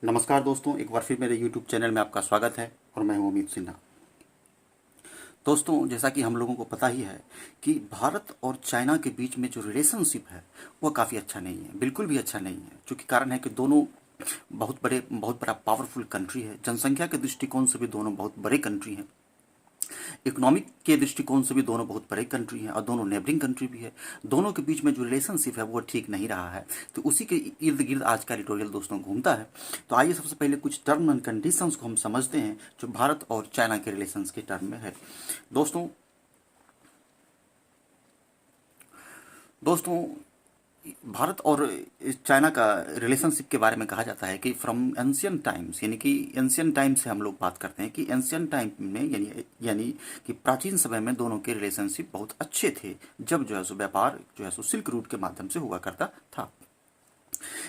नमस्कार दोस्तों, एक बार फिर मेरे YouTube चैनल में आपका स्वागत है और मैं हूं अमित सिन्हा। दोस्तों, जैसा कि हम लोगों को पता ही है कि भारत और चाइना के बीच में जो रिलेशनशिप है वह काफ़ी अच्छा नहीं है, बिल्कुल भी अच्छा नहीं है। चूँकि कारण है कि दोनों बहुत बड़ा पावरफुल कंट्री है। जनसंख्या के दृष्टिकोण से भी दोनों बहुत बड़े कंट्री हैं। इकोनॉमिक के दृष्टिकोण से भी दोनों बहुत बड़े कंट्री हैं और दोनों नेबरिंग कंट्री भी है। दोनों के बीच में जो रिलेशनशिप है वो ठीक नहीं रहा है। तो उसी के इर्द गिर्द आज का एडिटोरियल दोस्तों घूमता है। तो आइए सबसे पहले कुछ टर्म एंड कंडीशंस को हम समझते हैं जो भारत और चाइना के रिलेशंस के टर्म में है। दोस्तों दोस्तों भारत और चाइना का रिलेशनशिप के बारे में कहा जाता है कि फ्रॉम एंशियंट टाइम्स, यानी कि एंशियंट टाइम से हम लोग बात करते हैं कि एंशियंट टाइम में यानी कि प्राचीन समय में दोनों के रिलेशनशिप बहुत अच्छे थे, जब जो है सो व्यापार जो है सो सिल्क रूट के माध्यम से हुआ करता था।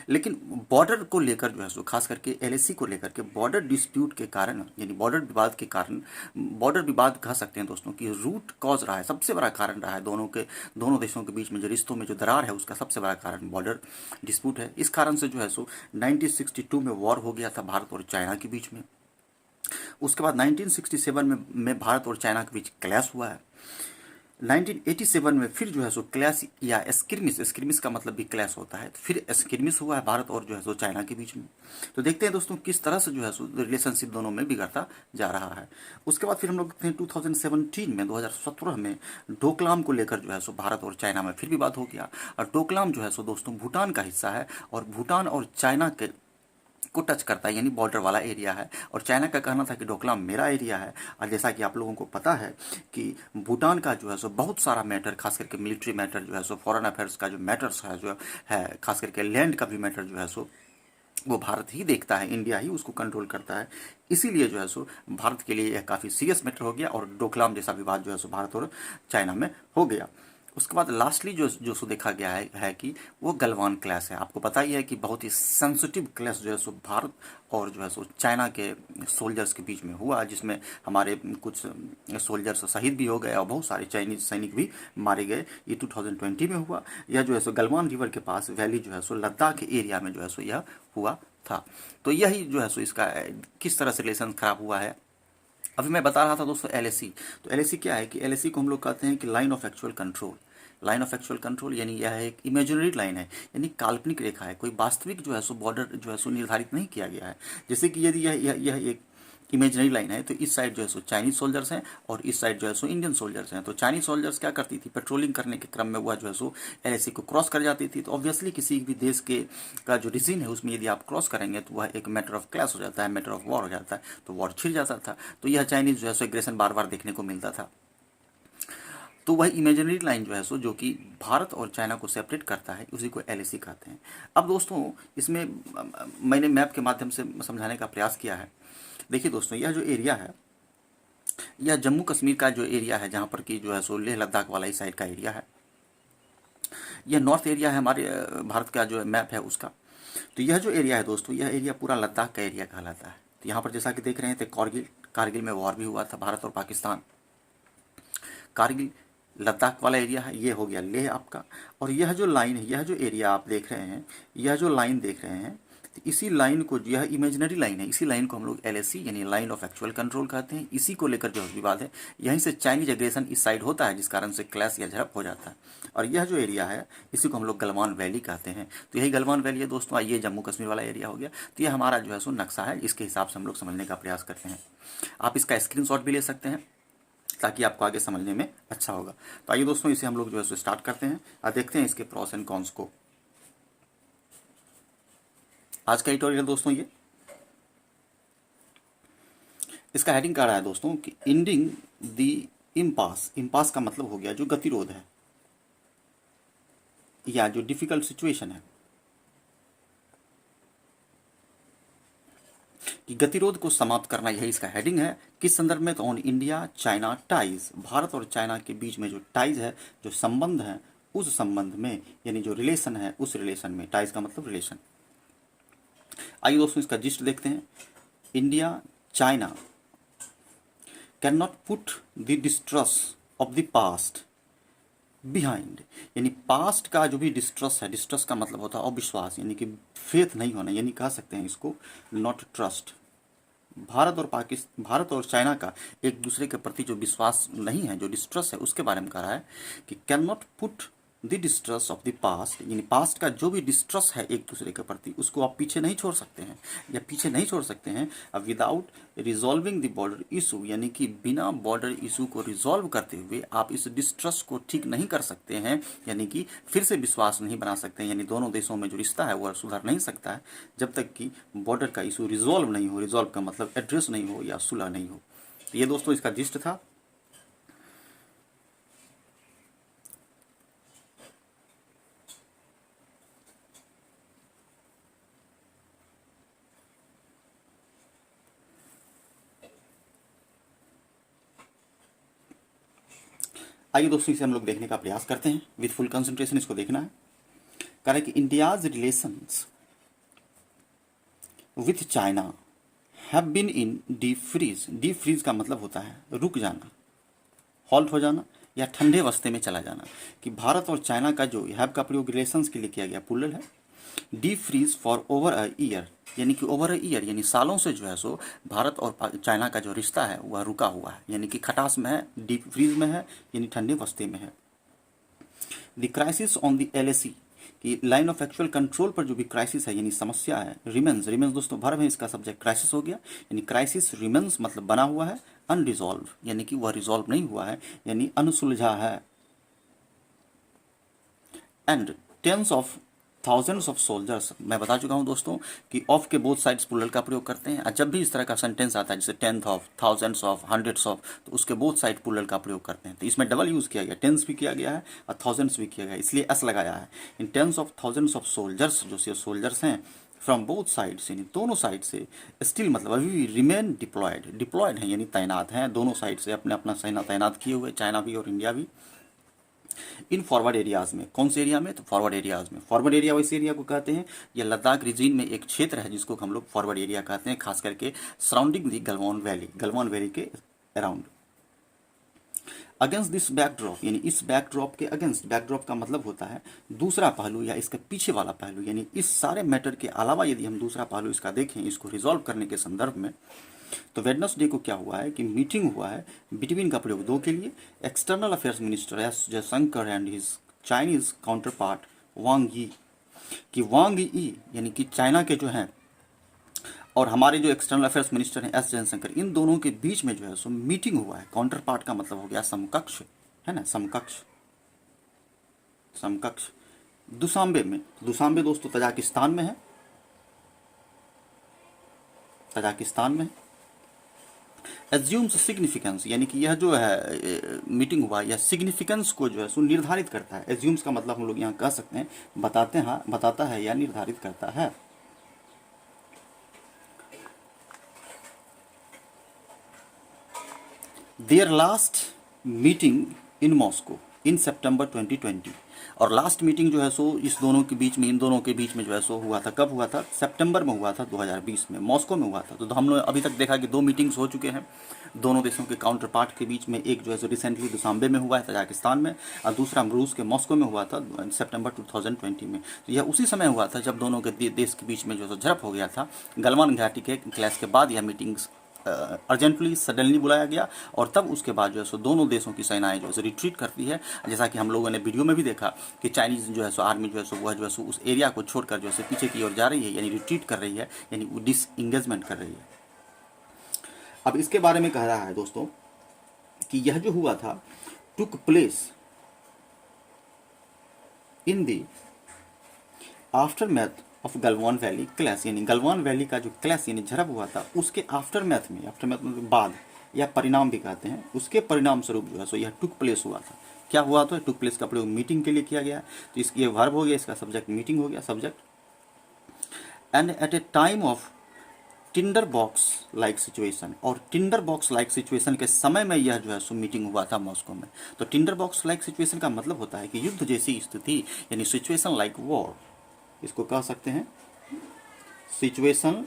लेकिन बॉर्डर को लेकर जो है सो खास करके एलएसी को लेकर के बॉर्डर डिस्प्यूट के कारण, यानी बॉर्डर विवाद के कारण, बॉर्डर विवाद कह सकते हैं दोस्तों कि रूट कॉज रहा है, सबसे बड़ा कारण रहा है दोनों देशों के बीच में जो रिश्तों में जो दरार है उसका सबसे बड़ा कारण बॉर्डर डिस्प्यूट है। इस कारण से जो है सो 1962 में वॉर हो गया था भारत और चाइना के बीच में। उसके बाद 1967 में भारत और चाइना के बीच क्लैश हुआ है। 1987 में फिर जो है सो क्लैश या स्क्रिमिस का मतलब भी क्लैश होता है, तो फिर स्क्रिमिस हुआ है भारत और जो है सो चाइना के बीच में। तो देखते हैं दोस्तों किस तरह से जो है सो रिलेशनशिप दोनों में बिगड़ता जा रहा है। उसके बाद फिर हम लोग देखते हैं 2017 में 2017 में डोकलाम को लेकर जो है सो भारत और चाइना में फिर विवाद हो गया। और डोकलाम जो है सो दोस्तों भूटान का हिस्सा है और भूटान और चाइना के को टच करता है, यानी बॉर्डर वाला एरिया है। और चाइना का कहना था कि डोकलाम मेरा एरिया है। और जैसा कि आप लोगों को पता है कि भूटान का जो है सो बहुत सारा मैटर, खास करके मिलिट्री मैटर जो है सो, फॉरेन अफेयर्स का जो मैटर्स है जो है, खास करके लैंड का भी मैटर जो है सो वो भारत ही देखता है, इंडिया ही उसको कंट्रोल करता है। इसीलिए जो है सो भारत के लिए यह काफ़ी सीरियस मैटर हो गया और डोकलाम जैसा विवाद जो है सो भारत और चाइना में हो गया। उसके बाद लास्टली जो जो सो देखा गया है कि वो गलवान क्लैश है। आपको पता ही है कि बहुत ही सेंसिटिव क्लैश जो है सो भारत और जो है सो चाइना के सोल्जर्स के बीच में हुआ, जिसमें हमारे कुछ सोल्जर्स शहीद भी हो गए और बहुत सारे चाइनीज सैनिक भी मारे गए। ये 2020 में हुआ। यह जो है सो गलवान रिवर के पास वैली जो है सो लद्दाख एरिया में जो है सो यह हुआ था। तो यही जो है सो इसका किस तरह से रिलेशन खराब हुआ है। अभी मैं बता रहा था दोस्तों एलएसी। तो एलएसी क्या है कि एलएसी को हम लोग कहते हैं कि line of actual control. Line of actual control यानी यह एक इमेजिनरी लाइन है, यानी काल्पनिक रेखा है। कोई वास्तविक जो है सो बॉर्डर जो है सो निर्धारित नहीं किया गया है। जैसे कि यदि यह एक इमेजिनरी लाइन है तो इस साइड जो है सो चाइनीज सोल्जर्स हैं और इस साइड जो है सो इंडियन सोल्जर्स हैं। तो चाइनीज सोल्जर्स क्या करती थी, पेट्रोलिंग करने के क्रम में वह जो है सो एलएसी को क्रॉस कर जाती थी। तो ऑब्वियसली किसी भी देश के का जो रीजन है उसमें यदि आप क्रॉस करेंगे तो वह एक मैटर ऑफ क्लैश हो जाता है, मैटर ऑफ वॉर हो जाता है, तो वॉर छिड़ जाता था। तो यह चाइनीज जो है सो एग्रेशन बार बार देखने को मिलता था। तो वह इमेजिनरी लाइन जो है सो जो कि भारत और चाइना को सेपरेट करता है उसी को एलएसी कहते हैं। अब दोस्तों इसमें मैंने मैप के माध्यम से समझाने का प्रयास किया है। देखिए दोस्तों, यह जो एरिया है यह जम्मू कश्मीर का जो एरिया है, जहाँ पर कि जो है सो लेह लद्दाख वाला इस साइड का एरिया है। यह नॉर्थ एरिया है हमारे भारत का जो मैप है उसका। तो यह जो एरिया है दोस्तों, यह एरिया पूरा लद्दाख का एरिया कहलाता है। तो यहाँ पर जैसा कि देख रहे हैं तो कारगिल में वॉर भी हुआ था भारत और पाकिस्तान। कारगिल लद्दाख वाला एरिया है, ये हो गया लेह आपका। और यह जो लाइन है, यह जो एरिया आप देख रहे हैं, यह जो लाइन देख रहे हैं, तो इसी लाइन को, यह इमेजिनरी लाइन है, इसी लाइन को हम लोग एलएसी यानी लाइन ऑफ एक्चुअल कंट्रोल कहते हैं। इसी को लेकर जो विवाद है, यहीं से चाइनीज एग्रेशन इस साइड होता है जिस कारण से क्लैश या झड़प हो जाता है। और यह जो एरिया है इसी को हम लोग गलवान वैली कहते हैं। तो यही गलवान वैली है दोस्तों। ये जम्मू कश्मीर वाला एरिया हो गया। तो यह हमारा जो है सो नक्शा है, इसके हिसाब से हम लोग समझने का प्रयास करते हैं। आप इसका स्क्रीनशॉट भी ले सकते हैं ताकि आपको आगे समझने में अच्छा होगा। तो आइए दोस्तों इसे हम लोग जो है सो स्टार्ट करते हैं और देखते हैं इसके प्रॉस एंड कॉन्स को। आज का एडिटोरियल दोस्तों ये इसका हेडिंग कह रहा है दोस्तों कि एंडिंग द इम्पास। इम्पास का मतलब हो गया जो गतिरोध है या जो डिफिकल्ट सिचुएशन है, कि गतिरोध को समाप्त करना, यही इसका हेडिंग है। किस संदर्भ में, तो on India China ties. Bharat और चाइना के बीच में जो टाइज है, जो संबंध है, उस संबंध में, यानी जो रिलेशन है उस रिलेशन में। टाइज का मतलब रिलेशन। आइए दोस्तों इसका जिस्ट देखते हैं। India China can not put the distrust of the past behind, यानी पास्ट का जो भी डिस्ट्रस्ट है, डिस्ट्रस्ट का मतलब होता है अविश्वास, यानी कि फेथ नहीं होना, यानी कह सकते हैं इसको नॉट ट्रस्ट। भारत और चाइना का एक दूसरे के प्रति जो विश्वास नहीं है, जो डिस्ट्रस्ट है, उसके बारे में कह रहा है कि can not put the distrust of the past, यानी पास्ट का जो भी डिस्ट्रस्ट है एक दूसरे के प्रति, उसको आप पीछे नहीं छोड़ सकते हैं, या पीछे नहीं छोड़ सकते हैं without resolving the border issue, यानी कि बिना बॉर्डर इशू को रिजॉल्व करते हुए आप इस डिस्ट्रस्ट को ठीक नहीं कर सकते हैं, यानी कि फिर से विश्वास नहीं बना सकते हैं, यानी दोनों देशों में जो रिश्ता है वह सुधर नहीं सकता है जब तक कि बॉर्डर का इशू रिजॉल्व नहीं हो। रिजॉल्व का मतलब एड्रेस नहीं हो या सुलह नहीं हो। तो ये दोस्तों इसका जिस्ट था। आइए दोस्तों इसे हम लोग देखने का प्रयास करते हैं, विथ फुल कंसंट्रेशन इसको देखना है। कह रहा है कि India's relations with China have been in deep freeze. Deep freeze का मतलब होता है रुक जाना, हॉल्ट हो जाना, या ठंडे अवस्थे में चला जाना। कि भारत और चाइना का जो हैव का प्रयोग रिलेशंस के लिए किया गया पुलर है। Deep freeze for over a year, यानी कि ओवर अ ईयर यानी सालों से जो है सो भारत और चाइना का जो रिश्ता है वह रुका हुआ है, यानी कि खटास में है, डीप फ्रीज में है, यानी ठंडे अवस्थे में है। The crisis on the LAC, कि लाइन ऑफ एक्चुअल कंट्रोल पर जो भी क्राइसिस है यानी समस्या है। रिमेंस, रिमेंस दोस्तों वर्ब है, इसका सब्जेक्ट क्राइसिस हो गया, यानी क्राइसिस रिमेंस मतलब बना हुआ है, अनरिजॉल्व यानी कि वह रिजॉल्व नहीं हुआ है, यानी अनसुलझा है। And tens of thousands of soldiers, मैं बता चुका हूं दोस्तों कि ऑफ के बोथ साइड्स प्लूरल का प्रयोग करते हैं। जब भी इस तरह का सेंटेंस आता है जैसे tenth of, thousands of, hundreds of, तो उसके बोथ साइड प्लूरल का प्रयोग करते हैं। तो इसमें डबल यूज किया गया, टेंस भी किया गया है और थाउजेंड्स भी किया गया है, इसलिए एस लगाया है। In tens of thousands of soldiers, जो सोल्जर्स हैं फ्रॉम बोथ साइड्स, यानी दोनों साइड से, स्टिल मतलब अभी भी रिमेन डिप्लॉयड, डिप्लॉयड हैं यानी तैनात हैं, दोनों साइड से अपने अपना सेना तैनात किए हुए, चाइना भी और इंडिया भी। इन फॉरवर्ड एरियाज में, कौन से एरिया में, तो फॉरवर्ड एरियाज में। फॉरवर्ड एरिया वैसे एरिया को कहते हैं, यह लद्दाख रीजन में एक क्षेत्र है जिसको हम लोग फॉरवर्ड एरिया कहते हैं, खास करके सराउंडिंग दी गलवान वैली, गलवान वैली के अराउंड। अगेंस्ट दिस बैकड्रॉप, यानी इस बैकड्रॉप के अगेंस्ट, बैकड्रॉप का मतलब होता है दूसरा पहलू या इसके पीछे वाला पहलू, यानी इस सारे मैटर के अलावा यदि हम दूसरा पहलू इसका देखें, इसको रिजॉल्व करने के संदर्भ में, तो वेडनेसडे को क्या हुआ है कि मीटिंग हुआ है बिटवीन का प्रयोग दो के लिए, external affairs minister S Jaishankar and his Chinese counterpart Wang Yi. कि वांग यी यानी कि चाइना के जो हैं और हमारे जो एक्सटर्नल अफेयर्स मिनिस्टर हैं एस जयशंकर, इन दोनों के बीच में जो है सो मीटिंग हुआ है। काउंटर पार्ट का मतलब हो गया समकक्ष, है ना, समकक्ष, समकक्ष। दुशांबे में, दुशांबे दोस्तों तजाकिस्तान में है, तजाकिस्तान में। एज्यूम्स सिग्निफिकेंस, यानी कि यह जो है मीटिंग हुआ या सिग्निफिकेंस को जो है सो निर्धारित करता है। एज्यूम्स का मतलब हम लोग यहाँ कह सकते हैं बताते हैं, बताता है या निर्धारित करता है। Their last meeting in Moscow in September 2020, और लास्ट मीटिंग जो है सो इस दोनों के बीच में, इन दोनों के बीच में जो है सो हुआ था, कब हुआ था, सितंबर में हुआ था 2020 में, मॉस्को में हुआ था। तो हम लोग अभी तक देखा कि दो मीटिंग्स हो चुके हैं दोनों देशों के काउंटर पार्ट के बीच में। एक जो है सो रिसेंटली दुशांबे में हुआ है तजाकिस्तान में, और दूसरा रूस के मॉस्को में हुआ था सितंबर 2020 में। तो यह उसी समय हुआ था जब दोनों के देश के बीच में जो है झड़प हो गया था। गलवान घाटी के क्लैश के बाद यह मीटिंग्स अर्जेंटली सडनली बुलाया गया, और तब उसके बाद जो है सो दोनों देशों की सेनाएं जो है सो रिट्रीट करती है। जैसा कि हम लोगों ने वीडियो में भी देखा कि चाइनीज जो है सो आर्मी जो है सो वह जो है सो उस एरिया को छोड़कर जो है पीछे की ओर जा रही है, यानी रिट्रीट कर रही है, यानी डिसएंगेजमेंट कर रही है। अब इसके बारे में कह रहा है दोस्तों कि यह जो हुआ था took place in the after math of Galwan valley clash, यानी गलवान वैली का जो क्लैश यानी झड़प हुआ था उसके आफ्टर मैथ में, आफ्टर मैथ मतलब बाद या परिणाम भी कहते हैं, उसके परिणाम स्वरूप जो है सो यह टुक प्लेस हुआ था। क्या हुआ था, टुक प्लेस का प्रयोग मीटिंग के लिए किया गया। तो इसकी ये वर्ब हो गया, इसका सब्जेक्ट मीटिंग हो गया, subject. And at a time of tinder box like situation, और टिंडर बॉक्स लाइक सिचुएशन के समय में यह जो है सो मीटिंग हुआ था मॉस्को में। तो टिंडर बॉक्स लाइक सिचुएशन का मतलब होता है कि युद्ध जैसी स्थिति, यानी सिचुएशन लाइक वॉर, इसको कह सकते हैं सिचुएशन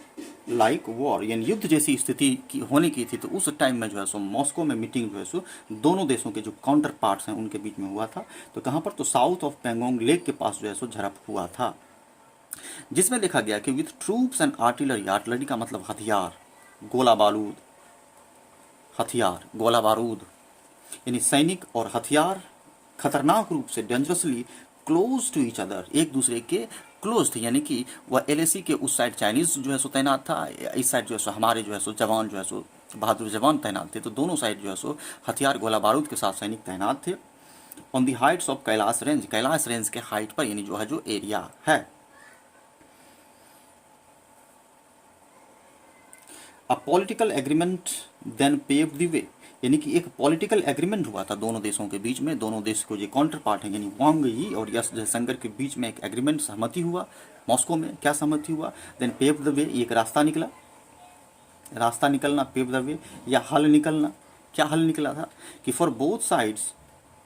लाइक वॉर, यानी युद्ध जैसी स्थिति की होने की थी, तो उस टाइम में जो है सो मॉस्को में मीटिंग जो है सो दोनों देशों के जो काउंटर पार्ट्स हैं उनके बीच में हुआ था। तो कहाँ पर, तो साउथ ऑफ पेंगोंग लेक के पास जो है सो झड़प हुआ था, जिसमें देखा गया कि with troops and artillery, artillery का मतलब हथियार, गोला बारूद, हथियार गोला बारूद, यानी सैनिक और हथियार खतरनाक रूप से dangerously close to each other, एक दूसरे के क्लोज थे, यानी कि वह एलएसी के उस साइड चाइनीज जो है सो तैनात था, इस साइड जो है सो हमारे जो है सो जवान जो है सो बहादुर जवान तैनात थे, तो दोनों साइड जो है सो हथियार गोला बारूद के साथ सैनिक तैनात थे। On the heights of Kailash range, Kailash range के हाइट पर, यानी जो है जो एरिया है। A political agreement then pave the way, यानी कि एक पॉलिटिकल एग्रीमेंट हुआ था दोनों देशों के बीच में, दोनों देश को जो काउंटर पार्ट है यानी वांग यी और एस जयशंकर के बीच में एक एग्रीमेंट, सहमति हुआ मॉस्को में। क्या सहमति हुआ? देन पेव द वे, एक रास्ता निकला, रास्ता निकलना, पेव द वे, या हल निकलना। क्या हल निकला था? कि फॉर बोथ साइड्स,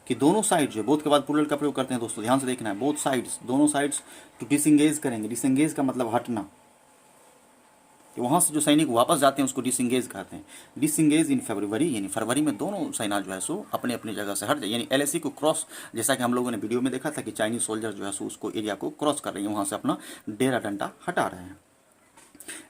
कि दोनों साइड जो, बोथ के बाद प्लूरल का प्रयोग करते हैं दोस्तों, ध्यान से देखना है, बोथ साइड्स, दोनों साइड्स टू डिसंगेज करेंगे। डिसंगेज का मतलब हटना, कि वहाँ से जो सैनिक वापस जाते हैं उसको डिसंगेज कहते हैं। डिसंगेज इन फरवरी, यानी फरवरी में दोनों सेना जो है सो अपने अपनी जगह से हट जाए, यानी एलएसी को क्रॉस, जैसा कि हम लोगों ने वीडियो में देखा था कि चाइनीज सोल्जर जो है सो उसको एरिया को क्रॉस कर रहे हैं, वहाँ से अपना डेरा डंडा हटा रहे हैं।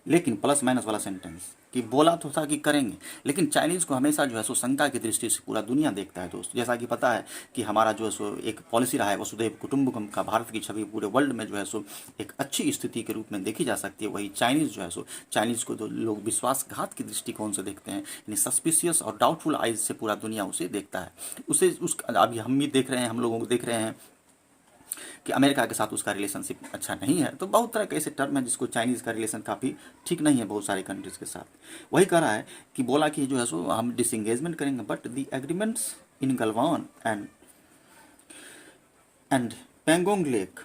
लेकिन प्लस माइनस वाला सेंटेंस, कि बोला तो था कि करेंगे, लेकिन चाइनीज़ को हमेशा जो है सो शंका की दृष्टि से पूरा दुनिया देखता है दोस्त। जैसा कि पता है कि हमारा जो है सो एक पॉलिसी रहा है वसुधैव कुटुंबकम का, भारत की छवि पूरे वर्ल्ड में जो है सो एक अच्छी स्थिति के रूप में देखी जा सकती है। वही चाइनीज़ जो है सो, चाइनीज़ को तो लोग विश्वासघात की दृष्टिकोण से देखते हैं, यानी सस्पिशियस और डाउटफुल आइज से पूरा दुनिया उसे देखता है। उसे उस अभी हम भी देख रहे हैं, हम लोगों को देख रहे हैं कि अमेरिका के साथ उसका रिलेशनशिप अच्छा नहीं है। तो बहुत तरह के ऐसे टर्म है जिसको चाइनीज़ का रिलेशन काफ़ी ठीक नहीं है बहुत सारे कंट्रीज़ के साथ। वही कह रहा है कि बोला कि जो है सो हम डिसंगेजमेंट करेंगे, but the agreements in Galwan and Pangong lake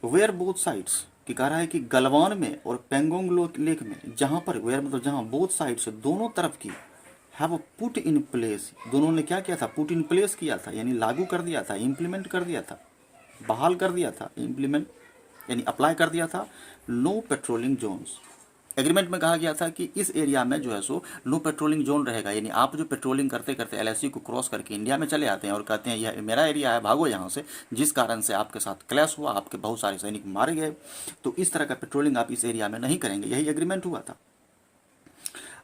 where both sides, कि कह रहा है कि गलवान में और पेंगोंग लेक में, जहाँ पर वेयर मतलब जहाँ बोथ साइड्स, दोनों तरफ की, हैव पुट इन प्लेस, दोनों ने क्या किया था? पुट इन प्लेस किया था, यानी लागू कर दिया था, इम्प्लीमेंट कर दिया था, बहाल कर दिया था, इम्प्लीमेंट यानी अप्लाई कर दिया था, नो पेट्रोलिंग जोन्स। एग्रीमेंट में कहा गया था कि इस एरिया में जो है सो नो पेट्रोलिंग जोन रहेगा, यानी आप जो पेट्रोलिंग करते करते एलएसी को क्रॉस करके इंडिया में चले आते हैं और कहते हैं यह मेरा एरिया है, भागो यहाँ से, जिस कारण से आपके साथ क्लैश हुआ, आपके बहुत सारे सैनिक मारे गए, तो इस तरह का पेट्रोलिंग आप इस एरिया में नहीं करेंगे, यही एग्रीमेंट हुआ था।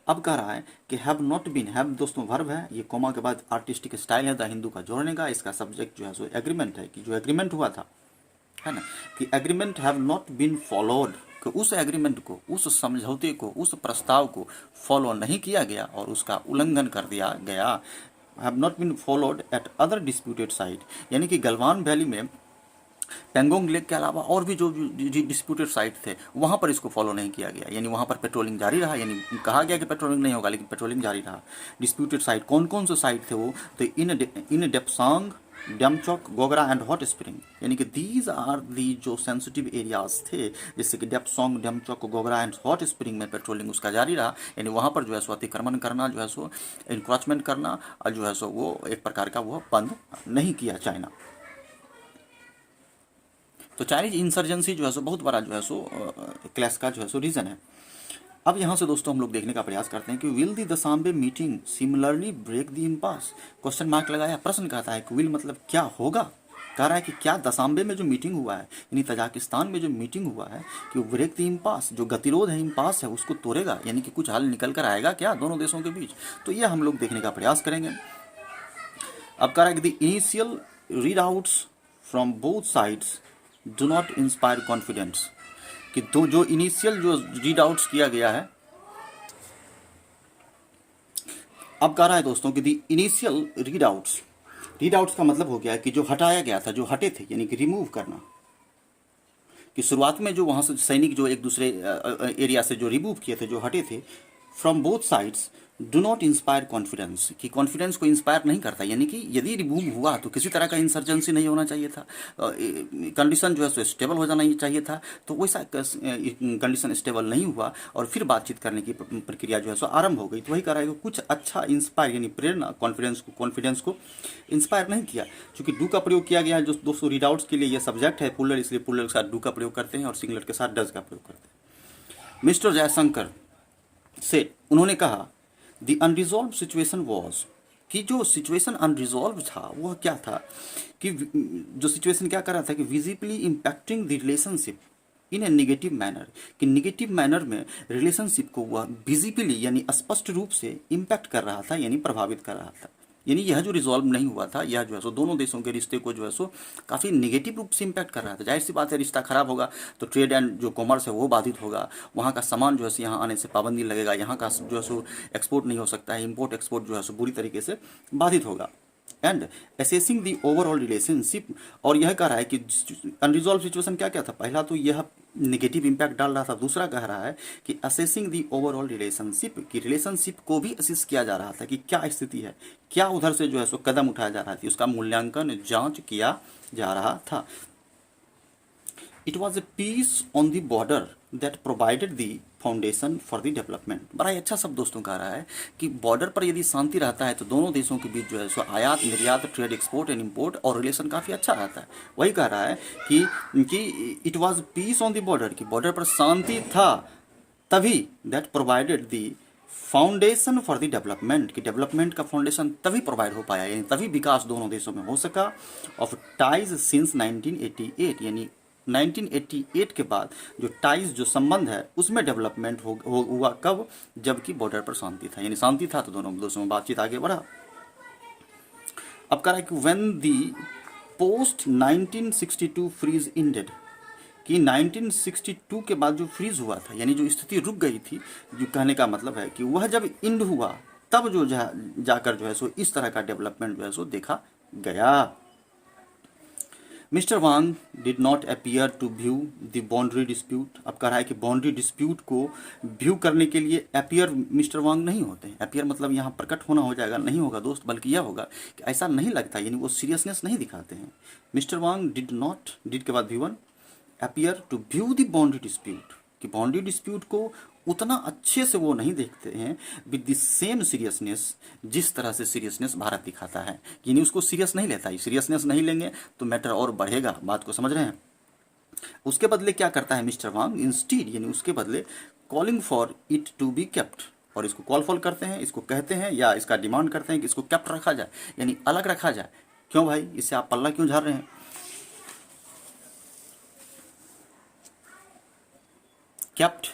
अब कह रहा है कि हैव नॉट बीन, हैव दोस्तों वर्ब है, ये कोमा के बाद आर्टिस्टिक स्टाइल है द हिंदू का जोड़ने का, इसका सब्जेक्ट जो है सो एग्रीमेंट है, कि जो एग्रीमेंट हुआ था, है ना, कि agreement have not been followed, कि उस एग्रीमेंट को, उस समझौते को, उस प्रस्ताव को फॉलो नहीं किया गया और उसका उल्लंघन कर दिया गया। Have not been followed at other disputed site, यानी कि गलवान वैली में पेंगोंग लेक के अलावा और भी जो डिस्प्यूटेड साइट थे वहाँ पर इसको फॉलो नहीं किया गया, यानी वहाँ पर पेट्रोलिंग जारी रहा, यानी कहा गया कि पेट्रोलिंग नहीं होगा लेकिन पेट्रोलिंग जारी रहा। डिस्प्यूटेड साइट कौन कौन से साइट थे वो? तो in Depsang, Demchok, Gogra and hot spring, यानी कि दीज आर दी जो सेंसिटिव एरियाज थे, जैसे कि Depsang, Demchok, Gogra and hot spring में पेट्रोलिंग उसका जारी रहा, यानी वहाँ पर जो है सो अतिक्रमण करना, जो है सो इंक्रोचमेंट करना, और जो है सो वो एक प्रकार का वो बंद नहीं किया चाइना। तो चाइनीज इंसर्जेंसी जो है सो बहुत बड़ा जो है सो क्लैश का जो है सो रीज़न है। अब यहाँ से दोस्तों हम लोग देखने का प्रयास करते हैं कि will the Dushanbe meeting similarly break the impasse, question mark लगाया, प्रश्न कहता है कि विल मतलब क्या होगा, कह रहा है कि क्या दसाम्बे में जो मीटिंग हुआ है, यानी तजाकिस्तान में जो मीटिंग हुआ है, कि ब्रेक दी इम्पास, जो गतिरोध है, इम्पास है, उसको तोड़ेगा, यानी कि कुछ हल निकल कर आएगा क्या दोनों देशों के बीच। तो ये हम लोग देखने का प्रयास करेंगे। अब कह रहा है कि the initial read outs from both sides do not inspire confidence, कि दो जो इनिशियल जो रीड आउट्स किया गया है, अब कह रहा है दोस्तों कि दी इनिशियल रीड आउट्स का मतलब हो गया है कि जो हटाया गया था, जो हटे थे, यानी कि रिमूव करना, कि शुरुआत में जो वहाँ से सैनिक जो एक दूसरे एरिया से जो रिमूव किए थे, जो हटे थे, from both sides do not inspire confidence, कि कॉन्फिडेंस को इंस्पायर नहीं करता, यानी कि यदि रिमूव हुआ तो किसी तरह का इंसर्जेंसी नहीं होना चाहिए था, कंडीशन जो है सो स्टेबल हो जाना चाहिए था, तो वैसा कंडीशन स्टेबल नहीं हुआ और फिर बातचीत करने की प्रक्रिया जो है सो आरंभ हो गई। तो वही कह रहा है कि कुछ अच्छा इंस्पायर, यानी प्रेरणा, कॉन्फिडेंस को इंस्पायर नहीं किया। चूंकि डू का प्रयोग किया गया है जो दोस्तों रीड आउट्स के लिए, ये सब्जेक्ट है पुलर, इसलिए पुलर के साथ डू का प्रयोग करते हैं और सिंगुलर के साथ डज का प्रयोग करते हैं। मिस्टर जयशंकर से उन्होंने कहा द अनरिजॉल्व सिचुएशन वॉज, कि जो सिचुएशन अनरिजॉल्व था वह क्या था, कि जो सिचुएशन क्या कर रहा था कि visibly impacting the relationship in A negative manner, कि निगेटिव मैनर में रिलेशनशिप को वह विजिबली यानी स्पष्ट रूप से इम्पैक्ट कर रहा था, यानी प्रभावित कर रहा था। यानी यह जो रिजॉल्व नहीं हुआ था, यह जो है सो दोनों देशों के रिश्ते को जो है सो काफ़ी निगेटिव रूप से इम्पैक्ट कर रहा था। जाहिर सी बात है, रिश्ता खराब होगा तो ट्रेड एंड जो कॉमर्स है वो बाधित होगा, वहाँ का सामान जो है सो यहाँ आने से पाबंदी लगेगा, यहाँ का जो है सो एक्सपोर्ट नहीं हो सकता है, इम्पोर्ट एक्सपोर्ट जो है सो बुरी तरीके से बाधित होगा। And assessing the overall relationship, और यह कह रहा है कि अनरिजॉल्व सिचुएशन क्या क्या था, पहला तो यह नेगेटिव इम्पैक्ट डाल रहा था, दूसरा कह रहा है कि असेसिंग दी ओवरऑल रिलेशनशिप, की रिलेशनशिप को भी असेस किया जा रहा था कि क्या स्थिति है, क्या उधर से जो है सो कदम उठाया जा रहा था, उसका मूल्यांकन जांच किया जा रहा था। It was a peace on the border that provided the foundation for the development. बड़ा ही अच्छा सब दोस्तों कह रहा है कि बॉर्डर पर यदि शांति रहता है तो दोनों देशों के बीच जो है सो आयात निर्यात, ट्रेड, एक्सपोर्ट एंड इम्पोर्ट और रिलेशन काफ़ी अच्छा रहता है। वही कह रहा है कि it was peace on the border, कि बॉर्डर पर शांति था तभी that provided the foundation for the development, कि डेवलपमेंट का फाउंडेशन तभी प्रोवाइड हो पाया, यानी तभी विकास दोनों देशों में हो सका। ऑफ टाइज सिंस 1988, यानी 1988 के बाद जो टाइज, जो संबंध है उसमें डेवलपमेंट हुआ कब, जबकि बॉर्डर पर शांति था, यानी शांति था तो दोनों देशों में बातचीत आगे बढ़ा। अब कह रहा है कि when the post 1962 freeze ended, कि 1962 के बाद जो फ्रीज हुआ था, यानी जो स्थिति रुक गई थी, जो कहने का मतलब है कि वह जब इंड हुआ तब जो जाकर जो है सो इस तरह का डेवलपमेंट जो है सो देखा गया। Mister Wang did not appear to view the boundary dispute. अब कह रहा है कि बाउंड्री डिस्प्यूट को व्यू करने के लिए अपीयर मिस्टर वांग नहीं होते हैं। अपीयर मतलब यहाँ प्रकट होना हो जाएगा, नहीं होगा दोस्त, बल्कि यह होगा कि ऐसा नहीं लगता, यानी वो सीरियसनेस नहीं दिखाते हैं। Mister Wang did not, did के बाद V1, appear to view the boundary dispute, कि बाउंड्री डिस्प्यूट को उतना अच्छे से वो नहीं देखते हैं विद द सेम सीरियसनेस, जिस तरह से सीरियसनेस भारत दिखाता है, यानी उसको सीरियस नहीं लेता है। सीरियसनेस नहीं लेंगे तो मैटर और बढ़ेगा, बात को समझ रहे हैं। उसके बदले क्या करता है मिस्टर वांग, इंस्टीड, यानी उसके बदले calling for it to be kept, और इसको कॉल फॉल करते हैं, इसको कहते हैं या इसका डिमांड करते हैं कि इसको केप्ट रखा जाए, यानी अलग रखा जाए। क्यों भाई, इससे आप पल्ला क्यों झाड़ रहे हैं? Kept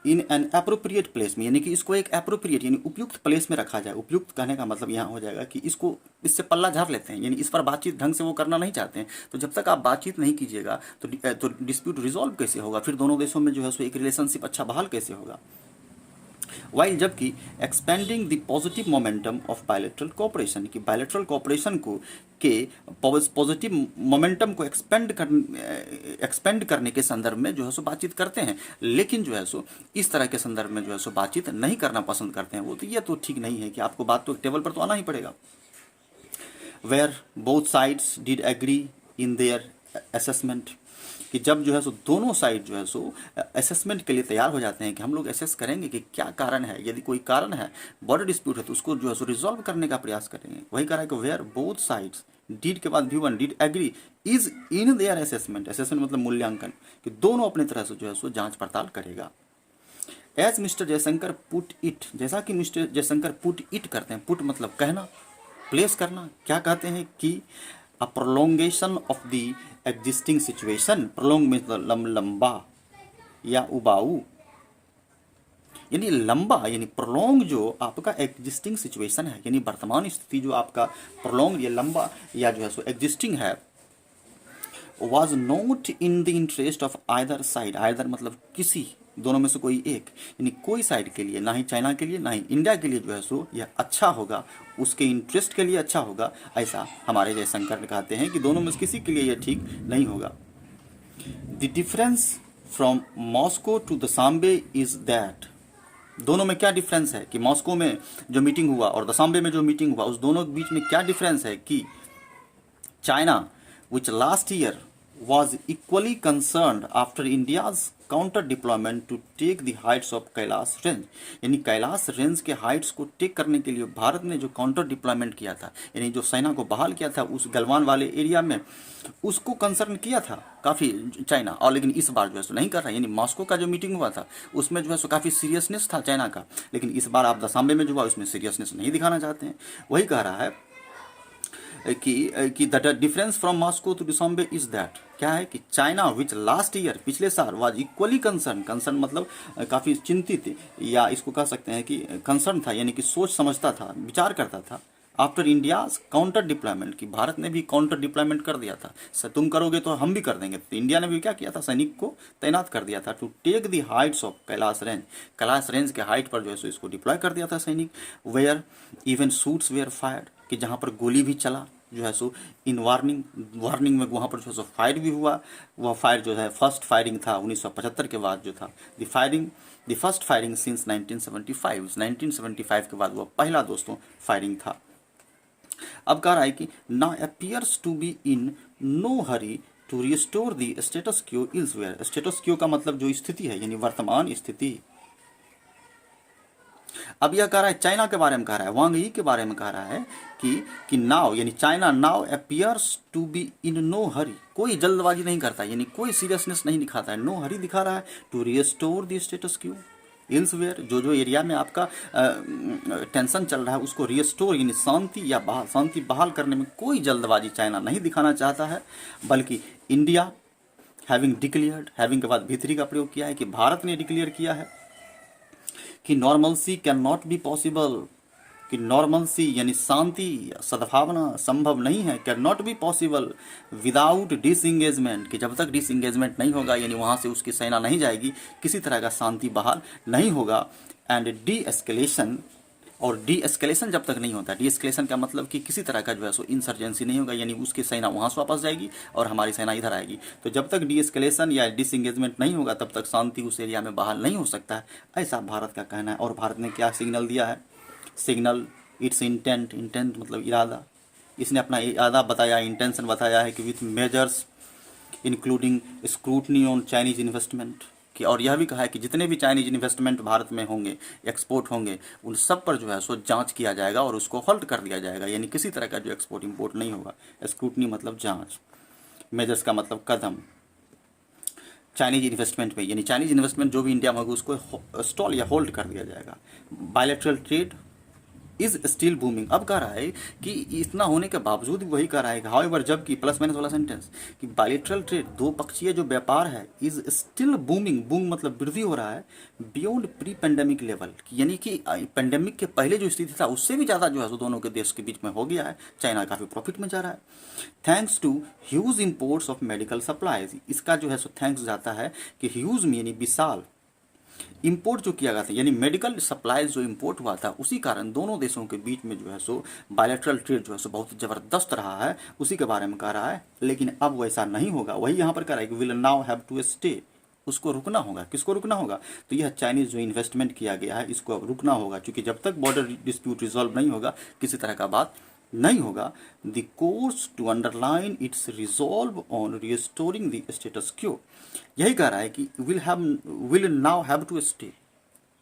in an appropriate place में, यानी कि इसको एक अप्रोप्रिएट यानी उपयुक्त प्लेस में रखा जाए। उपयुक्त कहने का मतलब यहाँ हो जाएगा कि इसको, इससे पल्ला झाड़ लेते हैं, यानी इस पर बातचीत ढंग से वो करना नहीं चाहते हैं। तो जब तक आप बातचीत नहीं कीजिएगा तो डिस्प्यूट रिजॉल्व कैसे होगा, फिर दोनों देशों में जो है सो एक रिलेशनशिप अच्छा बहाल कैसे होगा। वाइल जबकि expanding the positive momentum of bilateral cooperation, की बायलैटरल कोऑपरेशन को के पॉजिटिव मोमेंटम को एक्सपेंड करने के संदर्भ में जो है सो बातचीत करते हैं, लेकिन जो है सो इस तरह के संदर्भ में जो है सो बातचीत नहीं करना पसंद करते हैं। वो तो ये तो ठीक नहीं है कि आपको बात तो टेबल पर तो आना ही पड़ेगा। Where both sides did agree in their assessment, कि जब जो है सो दोनों साइड जो है सो असेसमेंट के लिए तैयार हो जाते हैं कि हम लोग असेस करेंगे कि क्या कारण है, यदि कोई कारण है, बॉर्डर डिस्प्यूट है, तो उसको जो है सो रिजॉल्व करने का प्रयास करेंगे। वही कह रहा है कि वेयर बोथ साइड्स डीड के बाद V1 did agree is in their assessment, assessment मतलब मूल्यांकन, कि दोनों अपनी तरह से जो है सो जांच पड़ताल करेगा। As mister Jaishankar put it, जैसा कि मिस्टर जयशंकर पुट इट करते हैं, पुट मतलब कहना, प्लेस करना, क्या कहते हैं कि a prolongation of the existing situation, prolong मतलब लंबा या उबाऊ, यानी लंबा, यानी प्रोलोंग जो आपका एग्जिस्टिंग सिचुएशन है, यानी वर्तमान स्थिति जो आपका प्रोलोंग या लंबा या जो है सो एग्जिस्टिंग है, was not in the interest of either side, either मतलब किसी, दोनों में से कोई एक, यानी कोई साइड के लिए, ना ही चाइना के लिए ना ही इंडिया के लिए जो है सो यह अच्छा होगा, उसके इंटरेस्ट के लिए अच्छा होगा, ऐसा हमारे जयशंकर कहते हैं कि दोनों में से किसी के लिए यह ठीक नहीं होगा। The difference from Moscow to Dushanbe is that, दोनों में क्या डिफरेंस है, कि मॉस्को में जो मीटिंग हुआ और दसाम्बे में जो मीटिंग हुआ, उस दोनों के बीच में क्या डिफरेंस है कि China which last year was equally concerned after India's counter deployment to take the heights of Kailash range. यानी कैलाश रेंज के हाइट्स को टेक करने के लिए भारत ने जो काउंटर डिप्लॉयमेंट किया था, यानी जो सेना को बहाल किया था उस गलवान वाले एरिया में, उसको कंसर्न किया था काफ़ी चाइना। और लेकिन इस बार जो है सो नहीं कर रहा है। यानी मॉस्को का जो मीटिंग हुआ था उसमें जो है सो काफ़ी सीरियसनेस था चाइना का, लेकिन इस बार आप दशांबे में जो हुआ उसमें सीरियसनेस नहीं दिखाना चाहते हैं। वही कह रहा है कि the difference from Moscow to Dushanbe is that, क्या है कि चाइना विच लास्ट ईयर, पिछले साल, वाज इक्वली कंसर्न, कंसर्न मतलब काफ़ी चिंतित, या इसको कह सकते हैं कि कंसर्न था, यानी कि सोच समझता था, विचार करता था आफ्टर इंडिया काउंटर डिप्लॉयमेंट, की भारत ने भी काउंटर डिप्लॉयमेंट कर दिया था, तुम करोगे तो हम भी कर देंगे। तो इंडिया ने भी क्या किया था, सैनिक को तैनात कर दिया था to take the heights of Kailash range, Kailash range के हाइट पर जो है सो इसको डिप्लॉय कर दिया था सैनिक। Where even shots were fired, कि जहाँ पर गोली भी चला जो है सो इन वार्निंग में वहाँ पर जो है सो फायर भी हुआ। वह फायर जो है फर्स्ट फायरिंग था 1975 के बाद जो था, द फर्स्ट फायरिंग सिंस 1975 के बाद वह पहला दोस्तों फायरिंग था। अब कह रहा है कि ना appears to be in no hurry to restore the status quo elsewhere. Status quo का मतलब जो स्थिति है, यानी वर्तमान स्थिति। अब यह कह रहा है चाइना के बारे में कह रहा है, वांग यी के बारे में कह रहा है कि नाउ, यानी China now appears to be in no hurry, कोई जल्दबाजी नहीं करता, यानी कोई सीरियसनेस नहीं दिखाता है, नो हरी दिखा रहा है to restore the status quo elsewhere, जो एरिया में आपका टेंशन चल रहा है उसको रिस्टोर, यानी शांति बहाल करने में कोई जल्दबाजी चाइना नहीं दिखाना चाहता है, बल्कि इंडिया हैविंग डिक्लेयर्ड, हैविंग के बाद भीतरी का प्रयोग किया है कि भारत ने डिक्लेयर किया है कि normalcy can not be possible, कि नॉर्मलसी यानी शांति, सद्भावना संभव नहीं है, can not be possible without disengagement, कि जब तक डिसंगेजमेंट नहीं होगा, यानी वहाँ से उसकी सेना नहीं जाएगी, किसी तरह का शांति बहाल नहीं होगा। एंड डी एस्केलेशन, और डी एस्केलेशन जब तक नहीं होता, डी एस्केलेशन का मतलब कि किसी तरह का जो है सो इंसर्जेंसी नहीं होगा, यानी उसकी सेना वहाँ से वापस जाएगी और हमारी सेना इधर आएगी। तो जब तक डी एस्केलेशन या डिसंगेजमेंट नहीं होगा तब तक शांति उस एरिया में बहाल नहीं हो सकता है, ऐसा भारत का कहना है। और भारत ने क्या सिग्नल दिया है, सिग्नल इट्स इंटेंट, इंटेंट मतलब इरादा, इसने अपना इरादा बताया, इंटेंशन बताया है कि with measures including scrutiny on Chinese investment, कि और यह भी कहा है कि जितने भी चाइनीज इन्वेस्टमेंट भारत में होंगे, एक्सपोर्ट होंगे, उन सब पर जो है सो जांच किया जाएगा और उसको हॉल्ट कर दिया जाएगा, यानी किसी तरह का जो एक्सपोर्ट इंपोर्ट नहीं होगा। स्क्रूटनी मतलब जांच, मेजर्स का मतलब कदम, चाइनीज इन्वेस्टमेंट में, यानी चाइनीज इन्वेस्टमेंट जो भी इंडिया में होगा उसको स्टॉल या होल्ड कर दिया जाएगा। Bilateral trade is still booming, अब कह रहा है कि इतना होने के बावजूद भी वही कह रहा है कि हाउएवर, जबकि प्लस माइनस वाला सेंटेंस, कि बायलैटरल ट्रेड, दो पक्षीय जो व्यापार है, इज स्टिल बूमिंग, बूम मतलब वृद्धि हो रहा है, बियॉन्ड प्री पेंडेमिक लेवल, यानी कि पेंडेमिक के पहले जो स्थिति था उससे भी ज़्यादा जो है दोनों के देश के बीच में हो गया है। चाइना काफ़ी प्रॉफिट में जा रहा है, thanks to huge imports of medical supplies, इसका जो है सो थैंक्स जाता है कि ह्यूज में यानी विशाल, इंपोर्ट जो किया गया था, यानी मेडिकल सप्लाईज जो इंपोर्ट हुआ था, उसी कारण दोनों देशों के बीच में जो है सो बायलैटरल ट्रेड जो है सो बहुत ज़बरदस्त रहा है, उसी के बारे में कह रहा है। लेकिन अब वैसा नहीं होगा, वही यहाँ पर कह रहा है कि will now have to stay, उसको रुकना होगा। किसको रुकना होगा, तो यह चाइनीज़ जो इन्वेस्टमेंट किया गया है इसको अब रुकना होगा, क्योंकि जब तक बॉर्डर डिस्प्यूट रिजॉल्व नहीं होगा किसी तरह का बात नहीं होगा। The course to underline its resolve on restoring the status quo, यही कह रहा है कि will now have to stay,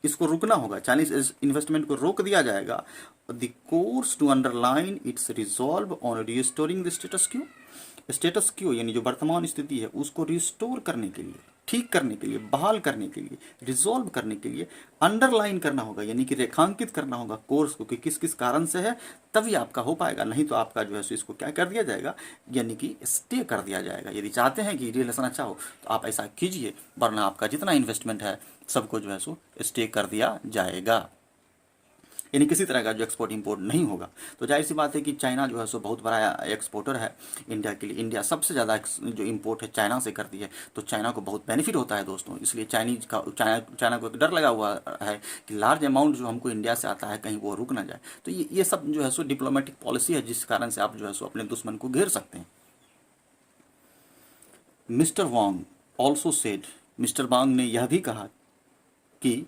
इसको रुकना होगा, चाइनीज इन्वेस्टमेंट को रोक दिया जाएगा। The course to underline its resolve on restoring the status quo यानी जो वर्तमान स्थिति है उसको रिस्टोर करने के लिए, ठीक करने के लिए, बहाल करने के लिए, रिजॉल्व करने के लिए अंडरलाइन करना होगा, यानी कि रेखांकित करना होगा कोर्स को कि किस किस कारण से है, तभी आपका हो पाएगा। नहीं तो आपका जो है सो इसको क्या कर दिया जाएगा, यानी कि स्टे कर दिया जाएगा। यदि चाहते हैं कि रिलेशन अच्छा हो तो आप ऐसा कीजिए, वरना आपका जितना इन्वेस्टमेंट है सबको जो है सो स्टे कर दिया जाएगा, यानी किसी तरह का जो एक्सपोर्ट इंपोर्ट नहीं होगा। तो जाहिर सी बात है कि चाइना जो है सो बहुत बड़ा एक्सपोर्टर है इंडिया के लिए, इंडिया सबसे ज़्यादा जो इंपोर्ट है चाइना से करती है, तो चाइना को बहुत बेनिफिट होता है दोस्तों। इसलिए चाइना को एक डर लगा हुआ है कि लार्ज अमाउंट जो हमको इंडिया से आता है कहीं वो रुक ना जाए। तो ये सब जो है सो डिप्लोमेटिक पॉलिसी है, जिस कारण से आप जो है सो अपने दुश्मन को घेर सकते हैं। मिस्टर वांग ऑल्सो सेड, मिस्टर वांग ने यह भी कहा कि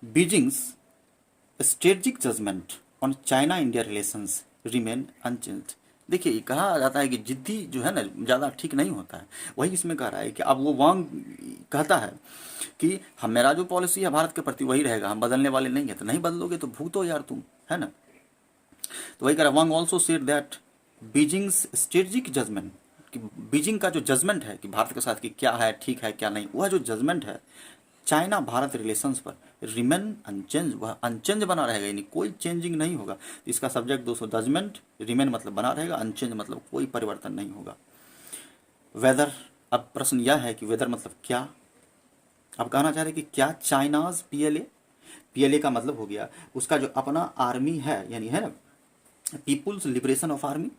Beijing's strategic judgment on China-India relations remain unchanged। देखिए, ये कहा जाता है कि जिद्दी जो है ना ज़्यादा ठीक नहीं होता है। वही इसमें कह रहा है कि अब वो वांग कहता है कि हम मेरा जो पॉलिसी है भारत के प्रति वही रहेगा, हम बदलने वाले नहीं है। तो नहीं बदलोगे तो भुगतो यार तुम, है ना। तो वही कह रहा, Wang also said that Beijing's strategic judgement, कि बीजिंग का जो जजमेंट है कि भारत के साथ कि क्या है ठीक है क्या नहीं, वह जो जजमेंट है चाइना भारत रिलेशंस पर रिमेन अनचेंज, वह अनचेंज बना रहेगा, यानी कोई चेंजिंग नहीं होगा। इसका सब्जेक्ट दोस्तों जजमेंट, रिमेन मतलब बना रहेगा, अनचेंज मतलब कोई परिवर्तन नहीं होगा। वेदर, अब प्रश्न यह है कि वेदर मतलब क्या। अब कहना चाह रहे कि क्या चाइनाज पीएलए, पीएलए का मतलब हो गया उसका जो अपना आर्मी है, यानी है ना people's liberation of army,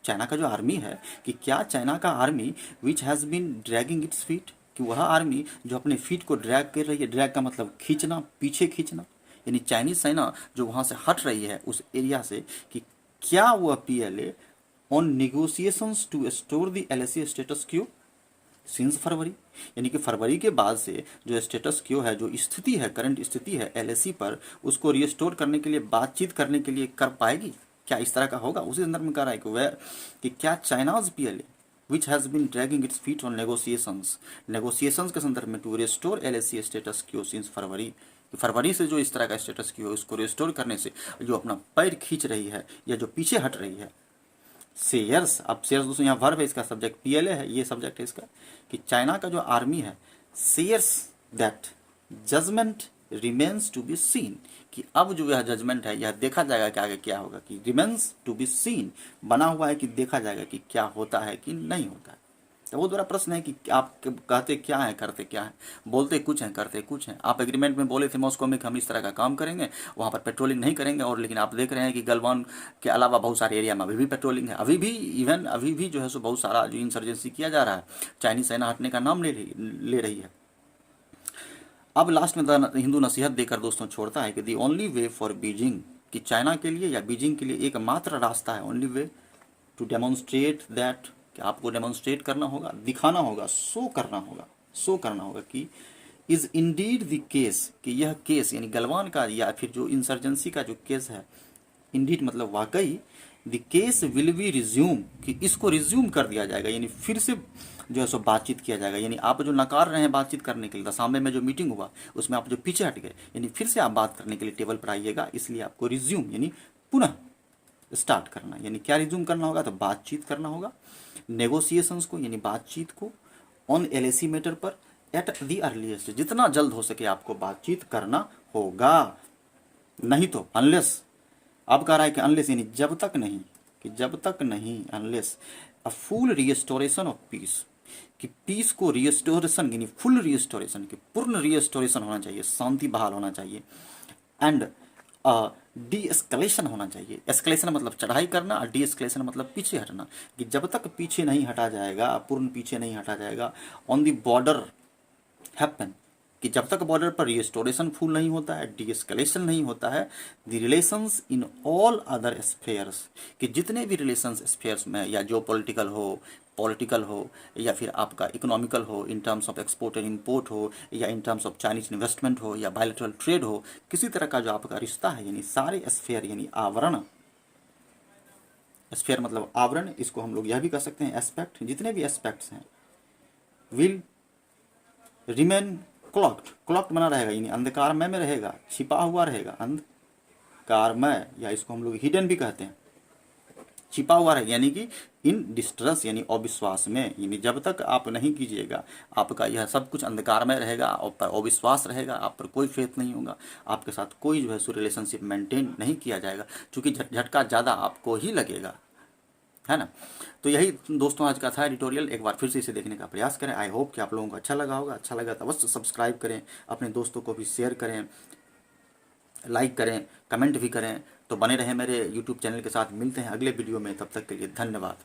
China का जो आर्मी है, कि क्या चाइना का army which has been dragging its feet, कि वह आर्मी जो अपने फीट को ड्रैग कर रही है, ड्रैग का मतलब खींचना, पीछे खींचना, यानी चाइनीज सेना जो वहाँ से हट रही है उस एरिया से, कि क्या वह PLA on negotiations to store the LAC status quo since February, यानी कि फरवरी के बाद से जो स्टेटस क्यू है, जो स्थिति है, करंट स्थिति है एलएसी पर, उसको रिस्टोर करने के लिए, बातचीत करने के लिए कर पाएगी, क्या इस तरह का होगा। उसी संदर्भ में कह रहा है कि वह कि क्या China's PLA which has been dragging its feet on negotiations, negotiations के संदर्भ में to restore LAC status quo since February, फरवरी से जो इस तरह का स्टेटस क्यू है उसको रिस्टोर करने से जो अपना पैर खींच रही है या जो पीछे हट रही है। शेयर्स, अब शेयर्स दोस्तों यहाँ वर्ब है, इसका सब्जेक्ट पीएलए है, ये सब्जेक्ट है इसका, कि चाइना का जो आर्मी है shares that judgement remains to be seen, कि अब जो यह जजमेंट है यह देखा जाएगा कि आगे क्या होगा, कि रिमेन्स टू बी सीन बना हुआ है कि देखा जाएगा कि क्या होता है कि नहीं होता है। तो वो दोबारा प्रश्न है कि आप कहते क्या हैं करते क्या हैं, बोलते कुछ हैं करते कुछ हैं। आप एग्रीमेंट में बोले थे मॉस्को में कि हम इस तरह का काम करेंगे, वहाँ पर पेट्रोलिंग नहीं करेंगे, और लेकिन आप देख रहे हैं कि गलवान के अलावा बहुत सारे एरिया में अभी भी पेट्रोलिंग है, अभी भी इवन अभी भी जो है सो बहुत सारा जो इंसर्जेंसी किया जा रहा है, चाइनीज सेना हटने का नाम ले रही है। अब लास्ट में हिंदू नसीहत देकर दोस्तों छोड़ता है कि the only way for Beijing, कि चाइना के लिए या बीजिंग के लिए एकमात्र रास्ता है, only way to demonstrate that, कि आपको डेमोन्स्ट्रेट करना होगा, दिखाना होगा, शो करना होगा, शो करना होगा कि इज इंडीड द केस, कि यह केस यानी गलवान का या फिर जो इंसर्जेंसी का जो केस है, इंडीड मतलब वाकई, the case will be resume, कि इसको रिज्यूम कर दिया जाएगा, यानी फिर से जो है सो बातचीत किया जाएगा। यानी आप जो नकार रहे हैं बातचीत करने के लिए, दशामे में जो मीटिंग हुआ उसमें आप जो पीछे हट गए, यानी फिर से आप बात करने के लिए टेबल पर आइएगा, इसलिए आपको रिज्यूम यानी पुनः स्टार्ट करना, यानी क्या रिज्यूम करना होगा, तो बातचीत करना होगा, नेगोशिएशंस को यानी बातचीत को, ऑन एलएसी मैटर पर एट दी अर्लीस्ट, जितना जल्द हो सके आपको बातचीत करना होगा। नहीं तो अनलेस, अब कह रहा है कि अनलेस यानी जब तक नहीं, कि जब तक नहीं, unless a full restoration of peace, कि पीस को रिस्टोरेशन यानी फुल रिस्टोरेशन, की पूर्ण रिस्टोरेशन होना चाहिए, शांति बहाल होना चाहिए, एंड डी एस्केलेशन होना चाहिए। एस्केलेशन मतलब चढ़ाई करना और डी एस्केलेशन मतलब पीछे हटना, कि जब तक पीछे नहीं हटा जाएगा, पूर्ण पीछे नहीं हटा जाएगा, ऑन द बॉर्डर हैपन, कि जब तक बॉर्डर पर रिस्टोरेशन फुल नहीं होता है, डी एस्केलेशन नहीं होता है, the relations in all other spheres, कि जितने भी रिलेशंस स्फेयर्स में, या जो पॉलिटिकल हो या फिर आपका इकोनॉमिकल हो, in terms of export and import हो, या in terms of Chinese investment हो, या बायलैटरल ट्रेड हो, किसी तरह का जो आपका रिश्ता है, यानी सारे स्फेयर यानी आवरण, स्फेयर मतलब आवरण, इसको हम लोग यह भी कह सकते हैं एस्पेक्ट, जितने भी एस्पेक्ट्स हैं विल रिमेन क्लॉक्ड, क्लॉक्ड बना रहेगा, यानी अंधकारमय में रहेगा, छिपा हुआ रहेगा, अंधकारमय, या इसको हम लोग हिडन भी कहते हैं, छिपा हुआ रहेगा, यानी कि इन डिस्ट्रेस यानी अविश्वास में, यानी जब तक आप नहीं कीजिएगा आपका यह सब कुछ अंधकारमय रहेगा, आप पर अविश्वास रहेगा, आप पर कोई फेथ नहीं होगा, आपके साथ कोई जो है सो रिलेशनशिप मेंटेन नहीं किया जाएगा, क्योंकि झटका ज़्यादा आपको ही लगेगा, है ना। तो यही दोस्तों आज का था एडिटोरियल, एक बार फिर से इसे देखने का प्रयास करें। आई होप कि आप लोगों को अच्छा लगा होगा, अच्छा लगा तो अवश्य सब्सक्राइब करें, अपने दोस्तों को भी शेयर करें, लाइक करें, कमेंट भी करें। तो बने रहें मेरे यूट्यूब चैनल के साथ, मिलते हैं अगले वीडियो में, तब तक के लिए धन्यवाद।